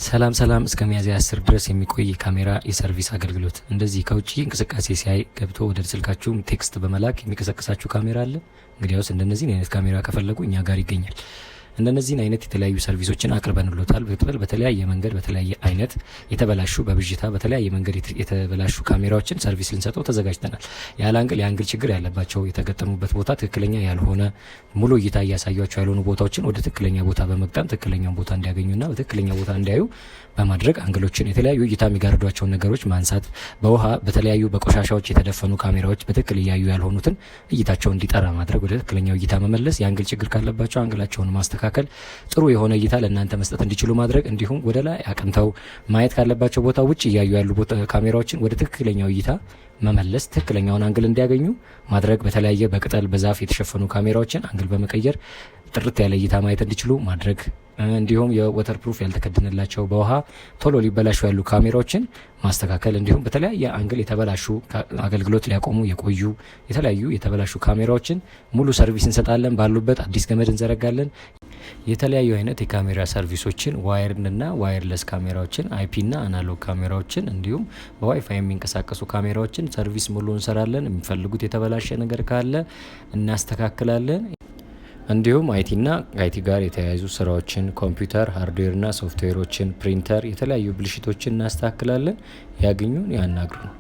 ሰላም እስከ ሚያዝያ 10 ድረስ የሚቆይ ካሜራ የሰርቪስ አገልግሎት። እንደዚህ ከውጪ እንቅስቃሴ ሲያይ ገብቶ ወደ ስልካችሁ ቴክስት በመላክ የሚቀሰቅሳችሁ ካሜራ አለ። እንግዲያውስ እንደነዚህ አይነት ካሜራ ከፈለጉ እኛ ጋር ይገኛል። እንደነዚህ አይነት የተለያዩ ሰርቪሶችን አቅርበንሎታል። በተለያየ መንገድ በተለያየ አይነት የተበላሹ በብዥታ በተለያየ መንገድ የተበላሹ ካሜራዎችን ሰርቪስ ልንሰጠው ተዘጋጅተናል። የአንግል ችግር ያለባቸው የተገጠሙበት ቦታ ትክክለኛ ያልሆነ ሙሉ እይታ እያሳያቸው ያልሆኑ ቦታዎችን ወደ ትክክለኛ ቦታ በመግጠም ትክክለኛውን ቦታ እንዲያገኙና በትክክለኛ ቦታ እንዲያዩ በማድረግ አንግሎችን የተለያዩ እይታ የሚጋርዷቸውን ነገሮች ማንሳት፣ በውሃ በተለያዩ በቆሻሻዎች የተደፈኑ ካሜራዎች በትክክል እያዩ ያልሆኑትን እይታቸው እንዲጠራ ማድረግ፣ ወደ ትክክለኛው እይታ መመለስ፣ የአንግል ችግር ካለባቸው አንግላቸውን ማስተካከል፣ ጥሩ የሆነ እይታ ለእናንተ መስጠት እንዲችሉ ማድረግ፣ እንዲሁም ወደ ላይ አቅንተው ማየት ካለባቸው ቦታ ውጭ እያዩ ያሉ ካሜራዎችን ወደ ትክክለኛው እይታ መመለስ፣ ትክክለኛውን አንግል እንዲያገኙ ማድረግ፣ በተለያየ በቅጠል በዛፍ የተሸፈኑ ካሜራዎችን አንግል በመቀየር ጥርት ያለ እይታ ማየት እንዲችሉ ማድረግ፣ እንዲሁም የወተር ፕሩፍ ያልተከደነላቸው በውሃ ቶሎ ሊበላሹ ያሉ ካሜራዎችን ማስተካከል፣ እንዲሁም በተለያየ አንግል የተበላሹ አገልግሎት ሊያቆሙ የቆዩ የተለያዩ የተበላሹ ካሜራዎችን ሙሉ ሰርቪስ እንሰጣለን። ባሉበት አዲስ ገመድ እንዘረጋለን። የተለያዩ አይነት የካሜራ ሰርቪሶችን ዋየርና ዋየርለስ ካሜራዎችን፣ አይፒና አናሎግ ካሜራዎችን እንዲሁም በዋይፋይ የሚንቀሳቀሱ ካሜራዎችን ሰርቪስ ሙሉ እንሰራለን። የሚፈልጉት የተበላሸ ነገር ካለ እናስተካክላለን። እንዲሁም አይቲና ከአይቲ ጋር የተያያዙ ስራዎችን፣ ኮምፒውተር ሃርድዌርና ሶፍትዌሮችን፣ ፕሪንተር፣ የተለያዩ ብልሽቶችን እናስተካክላለን። ያግኙን፣ ያናግሩን።